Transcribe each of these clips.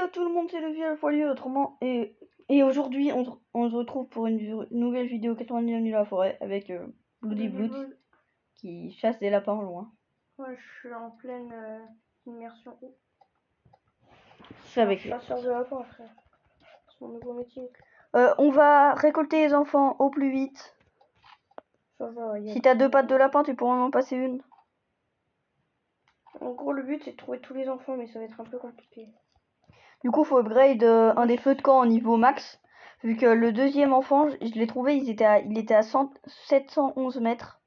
à tout le monde, c'est le vieux Foilier autrement. Et aujourd'hui, on se retrouve pour une nouvelle vidéo 90 bienvenue dans la forêt avec Bloody Blood qui chasse des lapins loin. Ouais, je suis en pleine immersion. C'est avec chasseur de lapins, frère. C'est mon nouveau métier. on va récolter les enfants au plus vite. Ça va, Si t'as 2 pattes de lapin, tu pourras en passer une. En gros, le but c'est de trouver tous les enfants, mais ça va être un peu compliqué. Du coup, faut upgrade un des feux de camp au niveau max. Vu que le deuxième enfant, je l'ai trouvé, il était à 711 mètres.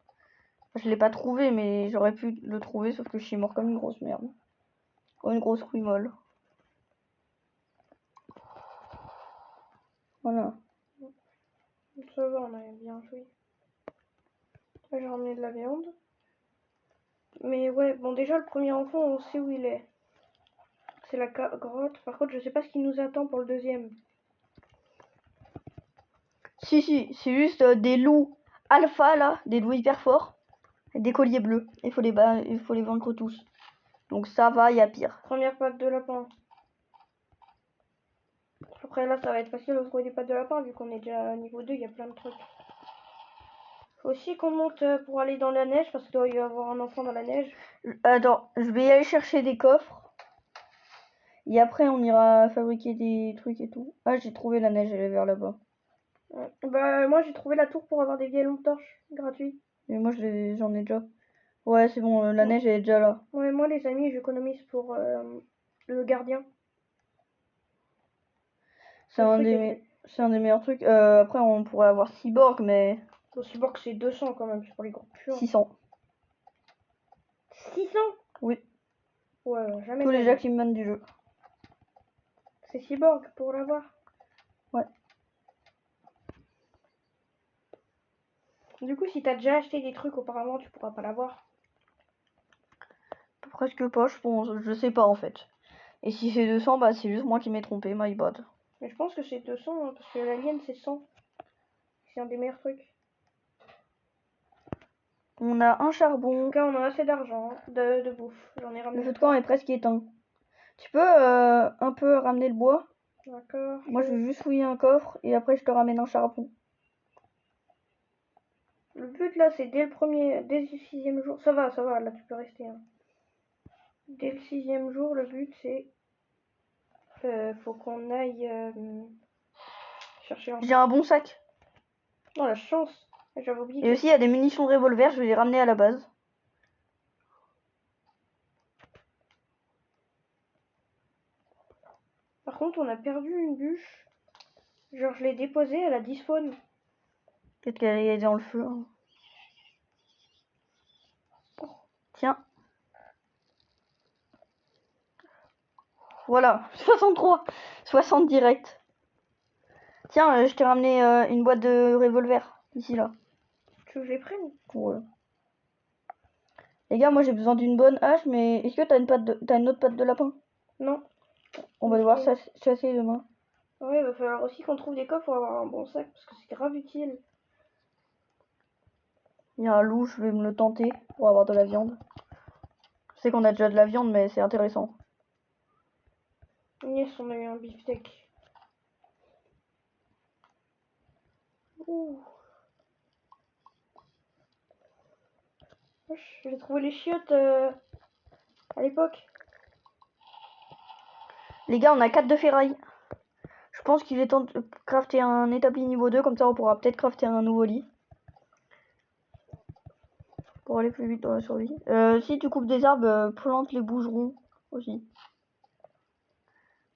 Je l'ai pas trouvé, mais j'aurais pu le trouver, sauf que je suis mort comme une grosse merde. Comme une grosse couille molle. Voilà. Ça va, on a bien joué. J'ai ramené de la viande. Mais ouais, bon, déjà, le premier enfant, on sait où il est. C'est la grotte. Par contre, je sais pas ce qui nous attend pour le deuxième. Si, c'est juste des loups alpha là, des loups hyper forts, et des colliers bleus. Il faut les vaincre tous. Donc ça va, il y a pire. Première patte de lapin. Après là, ça va être facile de trouver des pattes de lapin vu qu'on est déjà à niveau 2, il y a plein de trucs. Faut aussi qu'on monte pour aller dans la neige parce qu'il doit y avoir un enfant dans la neige. Attends, je vais aller chercher des coffres. Et après, on ira fabriquer des trucs et tout. Ah, j'ai trouvé la neige, elle est vers là-bas. Bah, moi j'ai trouvé la tour pour avoir des vieilles lampes torches gratuits. Mais moi, j'en ai déjà. Ouais, c'est bon, la neige, elle est déjà là. Ouais, moi les amis, j'économise pour le gardien. C'est un des meilleurs trucs. Après, on pourrait avoir Cyborg, mais... Le cyborg c'est 200 quand même, c'est pour les groupes purs. 600. 600? Oui. Ouais, jamais. Tous les Jackman du jeu. C'est cyborg pour l'avoir. Ouais. Du coup, si t'as déjà acheté des trucs auparavant, tu pourras pas l'avoir. Presque pas, je pense. Je sais pas, en fait. Et si c'est 200, bah c'est juste moi qui m'ai trompé, my bad. Mais je pense que c'est 200, hein, parce que l'alien c'est 100. C'est un des meilleurs trucs. On a un charbon. En tout cas, on a assez d'argent, de bouffe. J'en ai ramené. Le feu de camp est presque éteint. Tu peux un peu ramener le bois? D'accord. Moi, je vais juste fouiller un coffre et après, je te ramène un charbon. Le but là, c'est dès le 6e jour. Ça va, là tu peux rester. Hein. Dès le 6e jour, le but c'est. Faut qu'on aille chercher un. J'ai un bon sac. Oh la chance! J'avais oublié. Et aussi, il y a des munitions de revolver, je vais les ramener à la base. Par contre, on a perdu une bûche. Genre, je l'ai déposée, elle a dispawn. Peut-être qu'elle est dans le feu. Hein. Tiens. Voilà, 63. 60 direct. Tiens, je t'ai ramené une boîte de revolver. Ici, là. Tu veux que je les prenne? Pour les gars, moi j'ai besoin d'une bonne hache, mais est-ce que t'as une autre patte de lapin? Non. On va devoir chasser demain. Ouais, il va falloir aussi qu'on trouve des coffres pour avoir un bon sac, parce que c'est grave utile. Il y a un loup, je vais me le tenter pour avoir de la viande. Je sais qu'on a déjà de la viande, mais c'est intéressant. Yes, on a eu un beefsteak. Ouh. J'ai trouvé les chiottes à l'époque. Les gars, on a 4 de ferraille. Je pense qu'il est temps de crafter un établi niveau 2, comme ça on pourra peut-être crafter un nouveau lit. Pour aller plus vite dans la survie. Si tu coupes des arbres, plante les bougerons aussi.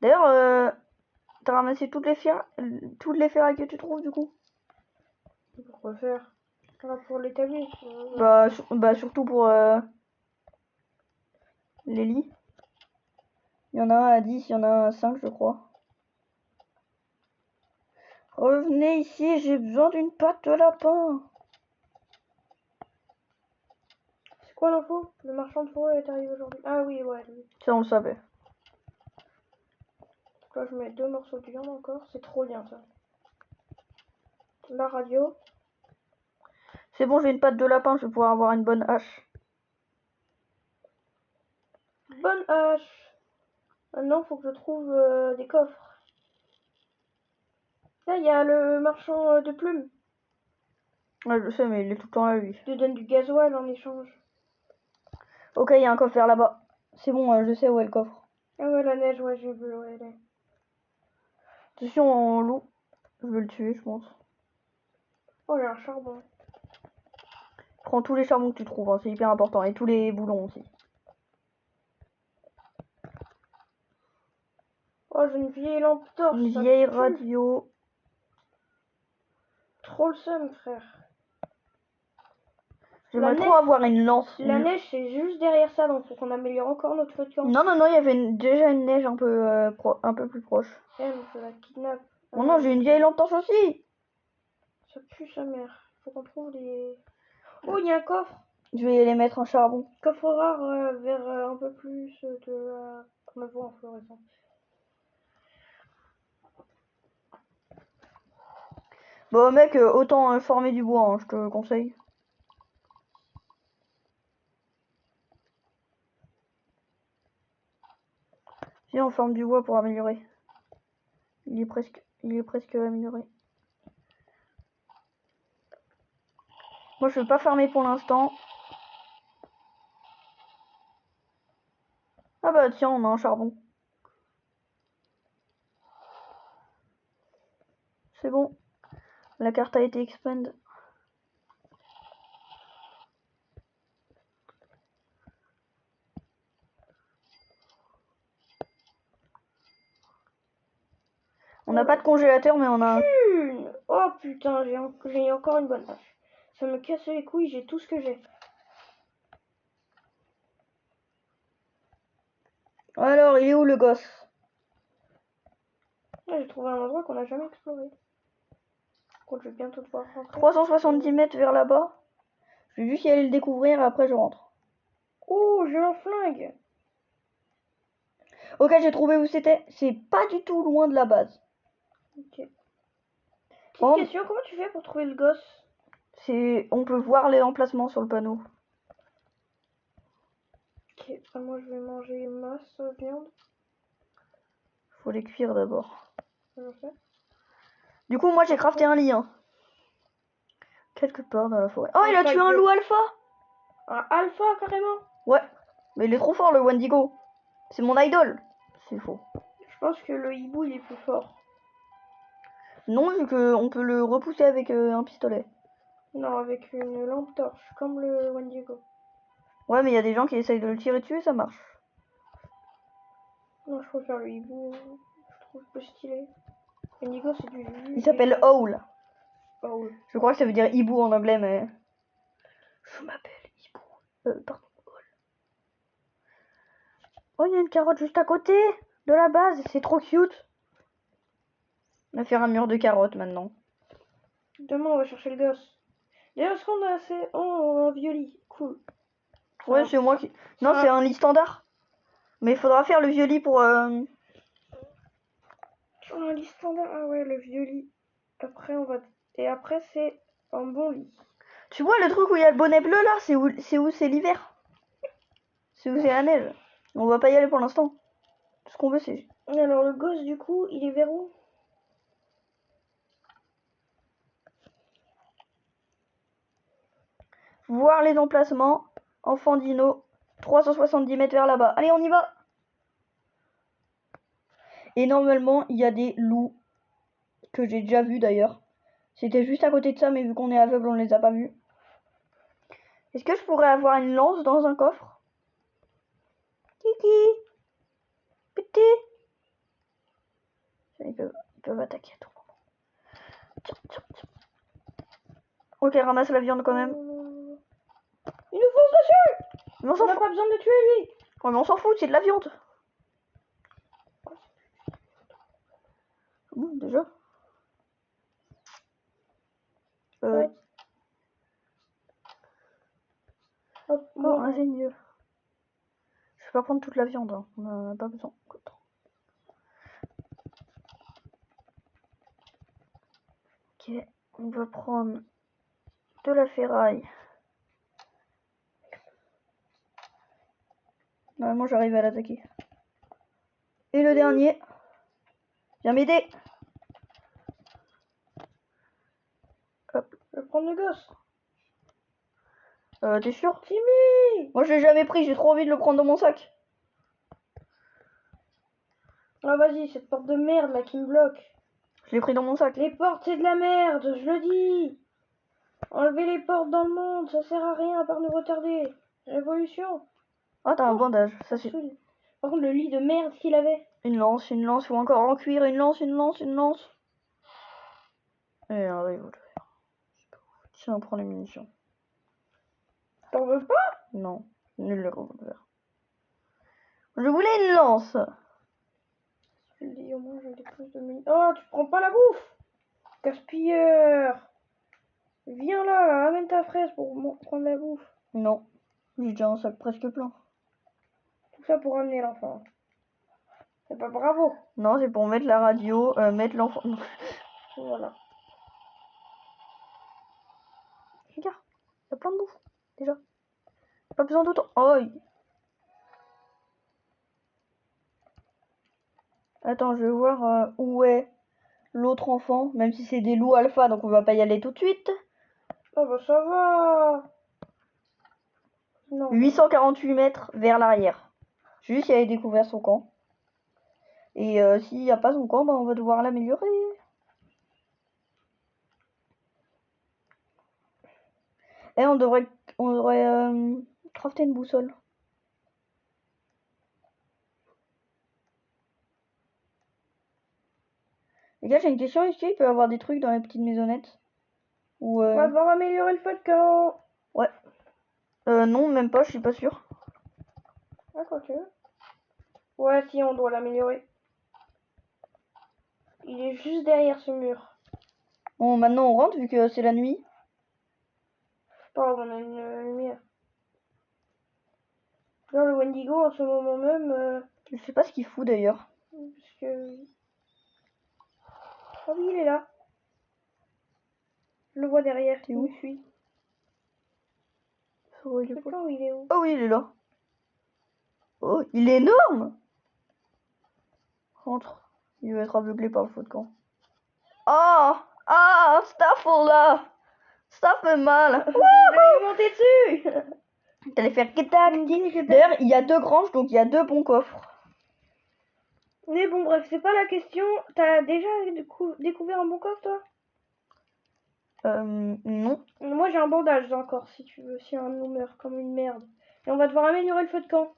D'ailleurs, t'as ramassé toutes les ferrailles que tu trouves du coup? Pourquoi faire? Pour l'établir. Bah surtout pour les lits. Il y en a un à 10, il y en a un à 5 je crois. Revenez ici, j'ai besoin d'une patte de lapin. C'est quoi l'info? Le marchand de forêt est arrivé aujourd'hui. Ah oui, ouais. Ça on le savait. Là, je mets 2 morceaux de viande encore. C'est trop bien ça. La radio. C'est bon, j'ai une patte de lapin, je vais pouvoir avoir une bonne hache. Bonne hache. Maintenant, faut que je trouve des coffres. Là, il y a le marchand de plumes. Ouais, je sais, mais il est tout le temps là, lui. Je te donne du gasoil en échange. Ok, il y a un coffre vers là-bas. C'est bon, je sais où est le coffre. Ah ouais, la neige, ouais, j'ai vu, ouais, elle est. Attention, en loup. Je vais le tuer, je pense. Oh, j'ai un charbon. Prends tous les charbons que tu trouves, hein, c'est hyper important. Et tous les boulons aussi. Oh, j'ai une vieille lampe torche. Une Ça vieille pue. radio. Trop le seum, frère. J'aimerais trop avoir une lance. La neige, c'est juste derrière ça, donc faut qu'on améliore encore notre feu de camp. Non, non, non, il y avait déjà une neige un peu, un peu plus proche. Elle, je la kidnappe. Bon, non, j'ai une vieille lampe torche aussi. Ça pue sa mère. Faut qu'on trouve des... Oh, il y a un coffre. Je vais les mettre en charbon. Coffre rare vers un peu plus de qu'on a voit en floraison. Bon, mec, autant former du bois, hein, je te conseille. Viens, on forme du bois pour améliorer. Il est presque amélioré. Moi, je veux pas farmer pour l'instant. Ah bah tiens, on a un charbon. C'est bon. La carte a été expand. On n'a pas de congélateur, mais on a un... Oh putain, j'ai encore une bonne hache. Ça me casse les couilles, j'ai tout ce que j'ai. Alors, il est où le gosse? Ah, j'ai trouvé un endroit qu'on n'a jamais exploré. Quand je vais bientôt devoir rentrer. 370 mètres vers là-bas. Je vais juste y aller le découvrir et après je rentre. Oh, j'ai un flingue. Ok, j'ai trouvé où c'était. C'est pas du tout loin de la base. Ok. Bon, Petite question, comment tu fais pour trouver le gosse? on peut voir les emplacements sur le panneau. Ok, moi je vais manger masse viande. Faut les cuire d'abord. Je sais. Du coup, moi j'ai crafté un lit. Hein. Quelque part dans la forêt. Oh, il a tué un loup alpha. Un alpha carrément? Ouais, mais il est trop fort le Wendigo. C'est mon idole. C'est faux. Je pense que le hibou il est plus fort. Non, vu qu'on peut le repousser avec un pistolet. Non, avec une lampe torche, comme le Wendigo. Ouais, mais il y a des gens qui essayent de le tirer dessus et ça marche. Non, je préfère le hibou. Je trouve plus stylé. Wendigo c'est du... Il s'appelle Owl. Owl. Je crois que ça veut dire hibou en anglais, mais... Je m'appelle hibou. Pardon. Oh, il y a une carotte juste à côté de la base. C'est trop cute. On va faire un mur de carottes maintenant. Demain on va chercher le gosse. D'ailleurs, est-ce qu'on a assez... Oh, on a un vieux lit. Cool. Ouais, c'est moi qui... Non, c'est un lit standard. Mais il faudra faire le vieux lit pour... Un lit standard. Ah ouais, le vieux lit. Après, on va... Et après, c'est un bon lit. Tu vois le truc où il y a le bonnet bleu là? C'est où c'est l'hiver. C'est où c'est la neige. On va pas y aller pour l'instant. Tout ce qu'on veut, c'est... Alors, le gosse, du coup, il est vers où? Voir les emplacements. Enfant dino. 370 mètres vers là-bas. Allez, on y va. Et normalement, il y a des loups. Que j'ai déjà vus d'ailleurs. C'était juste à côté de ça, mais vu qu'on est aveugle, on les a pas vus. Est-ce que je pourrais avoir une lance dans un coffre? Kiki. Petit. Ils peuvent attaquer à tout moment. Tiens, tiens, tiens. Ok, ramasse la viande quand même. Il nous fonce dessus! Mais on On s'en n'a fout. pas besoin de le tuer, lui! Ouais, mais on s'en fout, c'est de la viande. Déjà. Hop, Oh, ingénieux. Je vais pas prendre toute la viande, hein. On en a pas besoin. Ok, on va prendre de la ferraille. Normalement, j'arrive à l'attaquer. Et le dernier. Viens m'aider. Hop. Je vais prendre le gosse. T'es sûr? Timmy! Moi, je l'ai jamais pris. J'ai trop envie de le prendre dans mon sac. Ah, vas-y, cette porte de merde là qui me bloque. Je l'ai pris dans mon sac. Les portes, c'est de la merde, je le dis. Enlever les portes dans le monde, ça sert à rien à part nous retarder. Révolution. Ah, t'as un Oh, bandage. Ça, c'est saoul. Par contre, le lit de merde qu'il avait. une lance. Une lance. Faut encore en cuire. Une lance. Une lance. Une lance. Et un revolver. Tiens, prends les munitions. T'en veux pas? Non. Nul le revolver. Je voulais une lance. Je le dis, au moins j'ai des plus de munitions. Oh, tu prends pas la bouffe! Gaspilleur! Viens là, amène ta fraise pour prendre la bouffe. Non. J'ai déjà un sac presque plein. Tout ça pour amener l'enfant. C'est pas bravo. Non, c'est pour mettre la radio, mettre l'enfant. Voilà. Regarde, il y a plein de bouffe, déjà. Pas besoin d'autant. Oh. Attends, je vais voir où est l'autre enfant, même si c'est des loups alpha, donc on va pas y aller tout de suite. Oh bah ça va. Non. 848 mètres vers l'arrière. Juste, il avait découvert son camp. Et s'il n'y a pas son camp, bah, on va devoir l'améliorer. Et on devrait crafter une boussole. Les gars, j'ai une question. Est-ce qu'il peut y avoir des trucs dans les petites maisonnettes? Ou On va devoir améliorer le feu de camp. Ouais. Non, même pas, je suis pas sûr. Ah, quoi que. Ouais, si, on doit l'améliorer. Il est juste derrière ce mur. Bon, maintenant on rentre vu que c'est la nuit. Pas grave, on a une lumière. Là, le Wendigo, en ce moment même, Je sais pas ce qu'il fout d'ailleurs. parce que... Ah oui, il est là. Je le vois derrière, T'es il où? me suit. Oh, Je sais pas où il est où. oh oui, il est là. Oh, il est énorme. Rentre. Il va être aveuglé par le feu de camp. Ah, ah, Staffel là. Ça fait mal. Je vais lui monter dessus. T'allais faire tac. D'ailleurs, il y a 2 granges, donc il y a 2 bons coffres. Mais bon, bref, c'est pas la question. T'as déjà découvert un bon coffre, toi? Non. Moi, j'ai un bandage encore, si tu veux, si un de nous meurt comme une merde. Et on va devoir améliorer le feu de camp.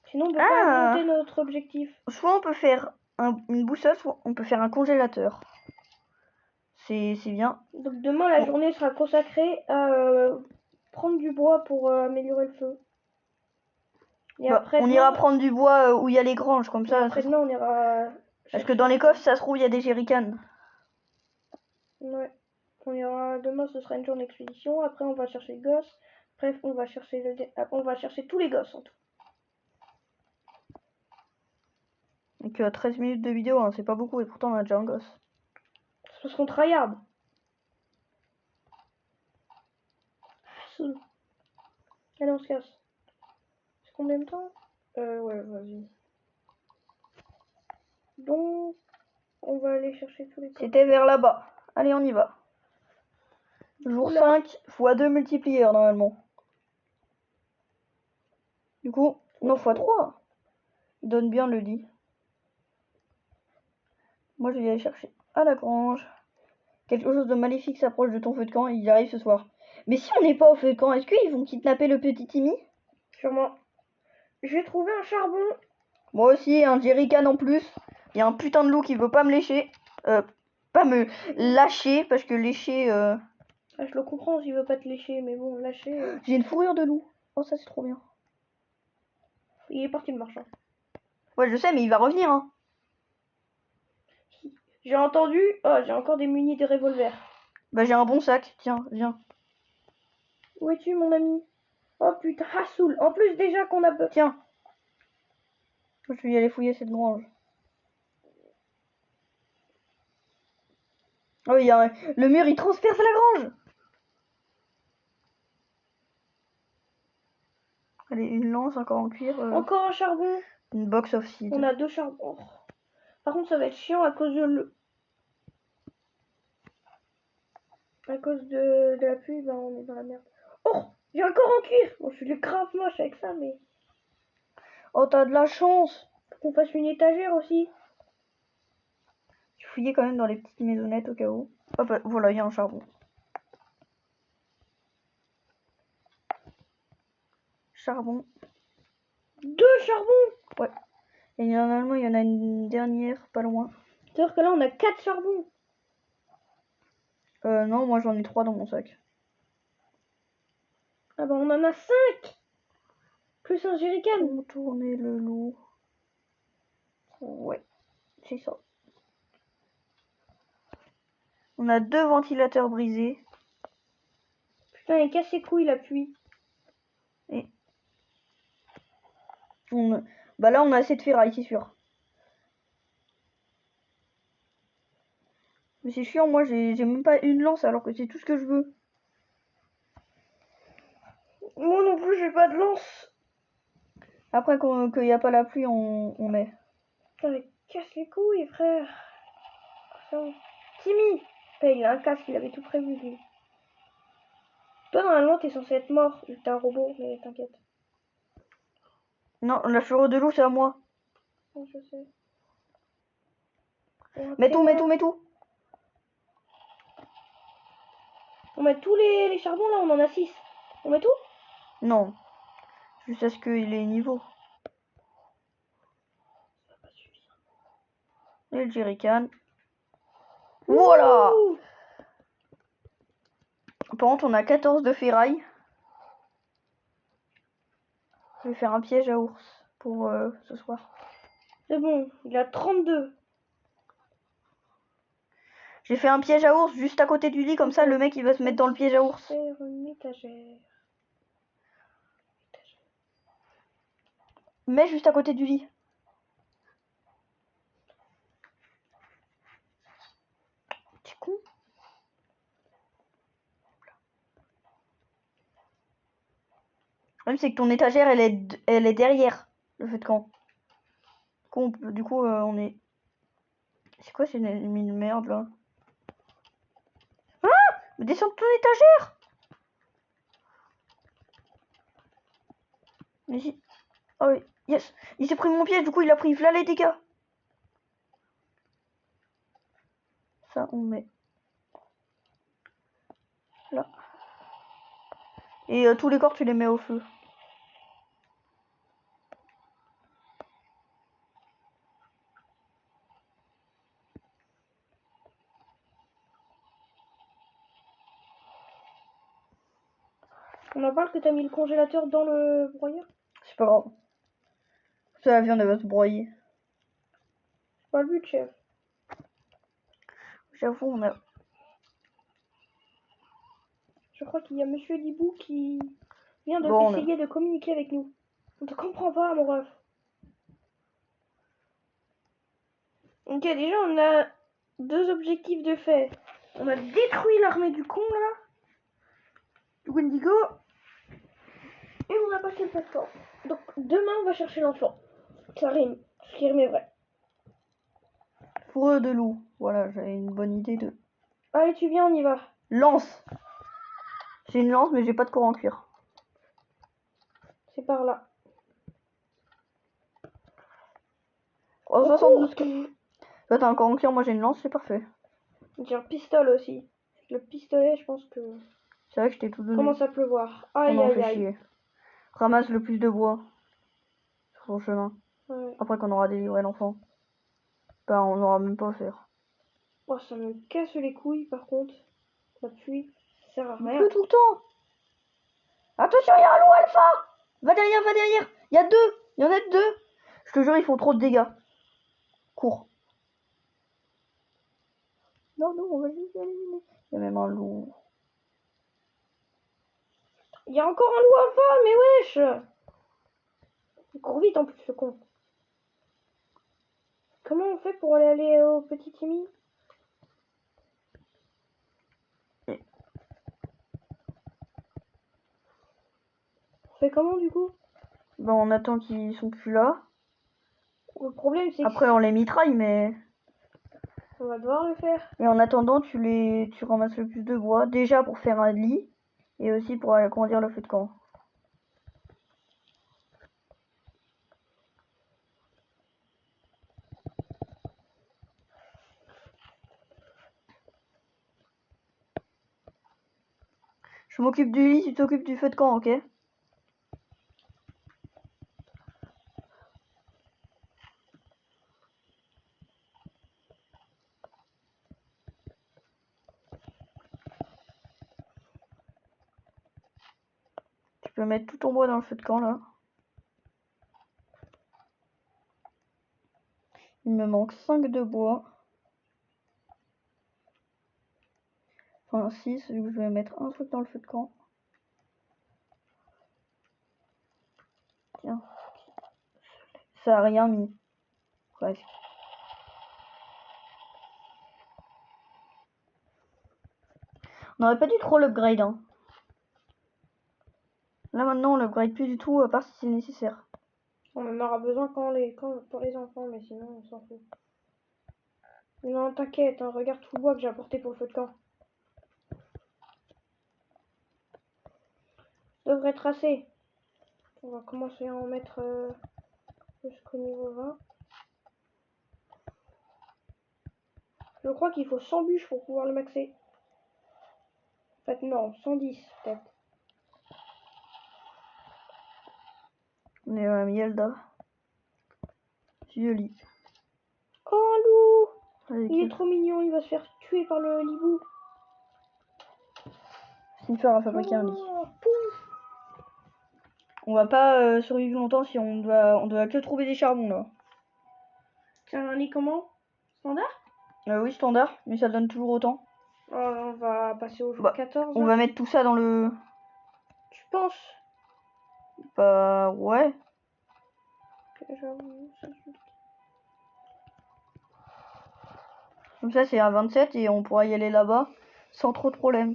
Sinon, on peut pas monter notre objectif. Soit on peut faire une boussole, soit on peut faire un congélateur. C'est bien. Donc demain, la journée sera consacrée à prendre du bois pour améliorer le feu. Et Bah, après, on ira prendre du bois où il y a les granges, comme ça. Après demain, on ira... Parce que dans les coffres, ça se trouve, il y a des jerrycans. Ouais. On ira... Demain, ce sera une journée d'expédition. Après, on va chercher le gosse. Bref, on va chercher Après, on va chercher tous les gosses, en tout. Donc 13 minutes de vidéo, hein, c'est pas beaucoup, et pourtant on a déjà un gosse. C'est parce qu'on tryhard. Allez, on se casse. C'est combien de temps? Ouais, vas-y. Donc, on va aller chercher tous les gosses. C'était vers là-bas. Allez, on y va. Jour 5 x 2 multiplieur, normalement. Du coup, non, x 3. Il donne bien le lit. Moi, je vais y aller chercher à la grange. Quelque chose de maléfique s'approche de ton feu de camp et il arrive ce soir. Mais si on n'est pas au feu de camp, est-ce qu'ils vont kidnapper le petit Timmy? Sûrement. J'ai trouvé un charbon. Moi aussi, un jerrycan en plus. Il y a un putain de loup qui veut pas me lécher. Pas me lâcher, parce que lécher... Ah, je le comprends s'il veut pas te lécher, mais bon, lâcher... J'ai une fourrure de loup. Oh, ça c'est trop bien. Il est parti le marchand. Ouais, je sais, mais il va revenir, hein. J'ai entendu... Oh, j'ai encore des munis de revolver. Bah, j'ai un bon sac. Tiens, viens. Où es-tu, mon ami? Oh putain, Hassoul. En plus, déjà qu'on a... Tiens. Je vais y aller fouiller cette grange. Oh, il y a le mur, il transperce la grange. Allez, une lance encore en cuir. Encore un charbon. Une box of seeds. On a 2 charbons. Par contre, ça va être chiant à cause de la pluie, ben on est dans la merde. Oh, j'ai un corps en cuir. Bon, je suis grave moche avec ça, mais Oh, t'as de la chance. faut qu'on fasse une étagère aussi. Je fouillais quand même dans les petites maisonnettes au cas où. Hop, voilà, il y a un charbon. Charbon. 2 charbons. Ouais. Et normalement, il y en a une dernière pas loin. C'est-à-dire que là, on a 4 charbons. Non, moi j'en ai 3 dans mon sac. Ah bah, on en a 5. Plus un jerrycan. Contourner le loup. Ouais, c'est ça. On a 2 ventilateurs brisés. Putain, il casse les couilles la pluie. Et bah là, on a assez de ferraille, c'est sûr. Mais c'est chiant, moi j'ai même pas une lance alors que c'est tout ce que je veux. Moi non plus, j'ai pas de lance. Après, qu'il n'y a pas la pluie, on met. Putain, il casse les couilles, frère. Putain. Timmy. Putain, il a un casque, il avait tout prévu, lui. Toi, normalement, t'es censé être mort, vu que t'es un robot, mais t'inquiète. Non, la fureur de loup, c'est à moi. Ouais, je sais. Mets tout, mets tout, mets tout. On met tous les charbons, là, on en a 6. On met tout? Non. Juste à ce qu'il ait niveau. Ça va pas suffire. Et le jerrycan. Voilà. Ouh. Par contre, on a 14 de ferraille. Je vais faire un piège à ours pour ce soir. C'est bon, il a 32. J'ai fait un piège à ours juste à côté du lit, comme ça le mec il va se mettre dans le piège à ours. Faire une étagère. Mais juste à côté du lit. C'est con. Le problème c'est que ton étagère elle est derrière le feu de camp. Du coup on est... C'est quoi, c'est une merde là? Ah! Mais descends de ton étagère! Mais si... Oh oui, yes! Il s'est pris mon piège, du coup il a pris là les dégâts. Ça on met là. Et tous les corps tu les mets au feu. On en parle que t'as mis le congélateur dans le broyeur? C'est pas grave. Ça, la viande elle va se broyer. C'est pas le but, chef. J'avoue, on a... Je crois qu'il y a Monsieur Libou qui vient de Bon, essayer de communiquer avec nous. On te comprend pas, mon ref. Ok, déjà, on a 2 objectifs de fait. On a détruit l'armée du con, là. Du Wendigo. Et on a passé le plateforme. Donc, demain, on va chercher l'enfant. Ça rime. Ce qui rime est vrai. Fourreux de loup. Voilà, j'avais une bonne idée de... Allez, tu viens, on y va. Lance! J'ai une lance, mais j'ai pas de corps en cuir. C'est par là. Oh, 72 que... Toi, t'as un corps en cuir, moi j'ai une lance, c'est parfait. J'ai un pistolet aussi. Le pistolet, je pense que... C'est vrai que je t'ai tout donné. Commence à pleuvoir. On Aïe, en aïe, fait aïe. chier. Ramasse le plus de bois sur son chemin. Ouais. Après qu'on aura délivré l'enfant. Bah, on n'aura même pas à faire. Oh, ça me casse les couilles, par contre. La pluie, ça sert à Il rien. pleut tout le temps! Attention, il y a un loup alpha! Va derrière, va derrière! Il y a deux! Il y en a deux! Je te jure, ils font trop de dégâts. Cours. Non, non, on va juste éliminer. Il y a même un loup. Il y a encore un loup alpha, mais wesh! Il court vite en plus, ce con. Comment on fait pour aller au petit Timmy? On fait comment du coup? Bah, on attend qu'ils sont plus là. Le problème, c'est que Après, on les mitraille, mais... on va devoir le faire. Et en attendant, tu ramasses le plus de bois. Déjà pour faire un lit. Et aussi pour agrandir le feu de camp. Je m'occupe du lit, tu t'occupes du feu de camp, ok? Tu peux mettre tout ton bois dans le feu de camp, là. Il me manque 5 de bois. Enfin 6, vu que je vais mettre un truc dans le feu de camp. Tiens. Ça a rien mis. Presque. On n'aurait pas dû trop l'upgrade, hein. Là maintenant on l'upgrade plus du tout, à part si c'est nécessaire. On en aura besoin pour les enfants, mais sinon on s'en fout. Non, t'inquiète, hein, regarde tout le bois que j'ai apporté pour le feu de camp. Devrait être assez. On va commencer à en mettre jusqu'au niveau 20. Je crois qu'il faut 100 bûches pour pouvoir le maxer. En fait, non, 110 peut-être. On est à Mielda. Vieux lit. Oh, un loup! Avec Il est trop mignon, il va se faire tuer par le hibou. Sniffer a fabriqué un lit. Oh, pouf! On va pas survivre longtemps si on doit que trouver des charbons là. C'est un lit comment? Standard? Oui, standard, mais ça donne toujours autant. Oh, on va passer au jour 14. On va mettre tout ça dans le... Tu penses? Bah ouais. Comme ça c'est à 27 et on pourra y aller là-bas sans trop de problème.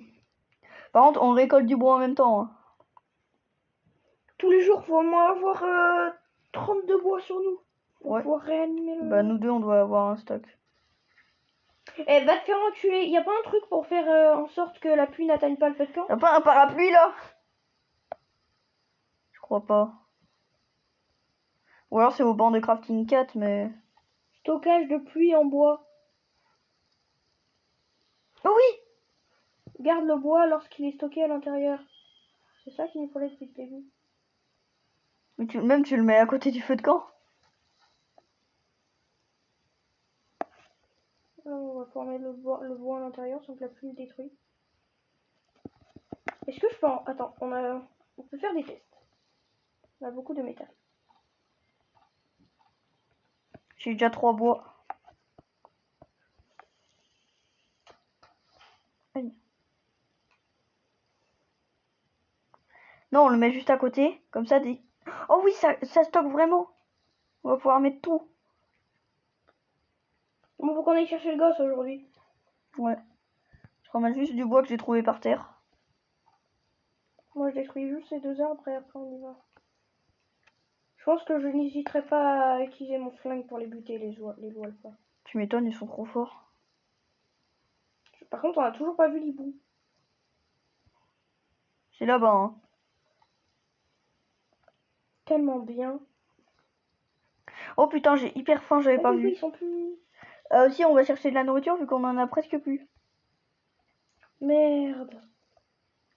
Par contre on récolte du bois en même temps. Hein. Tous les jours, faut au moins avoir 32 bois sur nous. Pour Ouais. pouvoir réanimer le... Bah nous deux on doit avoir un stock. Eh, va te faire enculer. Y a pas un truc pour faire en sorte que la pluie n'atteigne pas le feu de camp? Y'a pas un parapluie là? Je crois pas. Ou alors c'est au banc de crafting 4 mais... Stockage de pluie en bois. Oh oui! Garde le bois lorsqu'il est stocké à l'intérieur. C'est ça qu'il nous fallait depuis le début. Mais tu le mets à côté du feu de camp? Alors, on va pouvoir mettre le bois à l'intérieur sans que la pluie le détruise. Est-ce que je peux Attends, on peut faire des tests. On a beaucoup de métal. J'ai déjà 3 bois. Aïe. Non, on le met juste à côté. Comme ça, des... Oh oui, ça stocke vraiment. On va pouvoir mettre tout. Bon, faut qu'on aille chercher le gosse aujourd'hui. Ouais. Je ramasse juste du bois que j'ai trouvé par terre. Moi, je détruis juste ces 2 arbres et après on y va. Je pense que je n'hésiterai pas à utiliser mon flingue pour les buter, les loups alpha. Tu m'étonnes, ils sont trop forts. Par contre, on a toujours pas vu l'hibou. C'est là-bas, hein. Tellement bien. Oh putain, j'ai hyper faim, j'avais pas Oui, vu. ils sont plus... Aussi, on va chercher de la nourriture vu qu'on en a presque plus. Merde.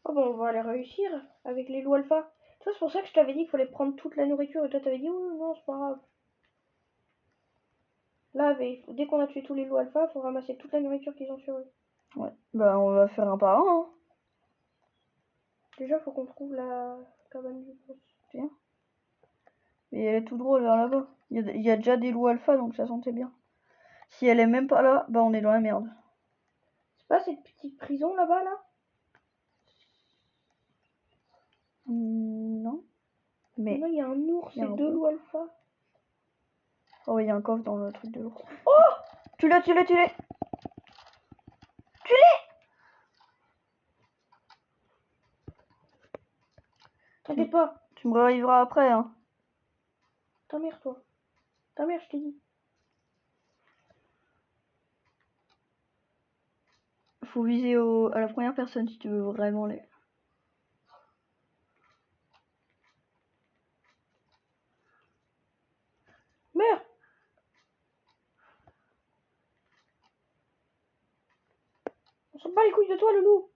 Oh bon, on va aller réussir avec les loups alpha. C'est pour ça que je t'avais dit qu'il fallait prendre toute la nourriture et toi t'avais dit oui, non, c'est pas grave. Là, dès qu'on a tué tous les loups alpha, faut ramasser toute la nourriture qu'ils ont sur eux. Ouais. Bah, on va faire un par un, hein. Déjà, faut qu'on trouve la cabane du boss. Tiens. Et elle est tout drôle vers là-bas. Il y a déjà des loups alpha, donc ça sentait bien. Si elle est même pas là, bah on est dans la merde. C'est pas cette petite prison là-bas, là? Non. Mais... Non, il y a un ours et 2 loups alpha. Oh, il y a un coffre dans le truc de l'ours. Oh! Tu l'as. T'inquiète pas. Tu me réarriveras après, hein. Ta mère, toi. Ta mère, je t'ai dit. Faut viser à la première personne si tu veux vraiment les... Meurs. On s'en bat les couilles de toi, le loup.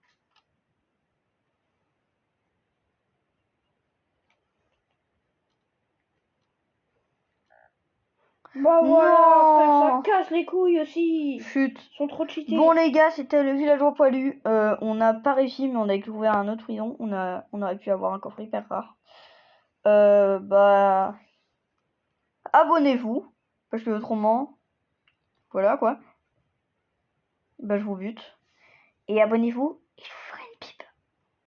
Bah voilà, frère, ça Non. casse les couilles aussi. Chut. Ils sont trop cheatés. Bon les gars, c'était le villageois poilu. On n'a pas réussi, mais on a découvert un autre prison. On aurait pu avoir un coffre hyper rare. Bah... Abonnez-vous. Parce que autrement... Voilà quoi. Bah je vous bute. Et abonnez-vous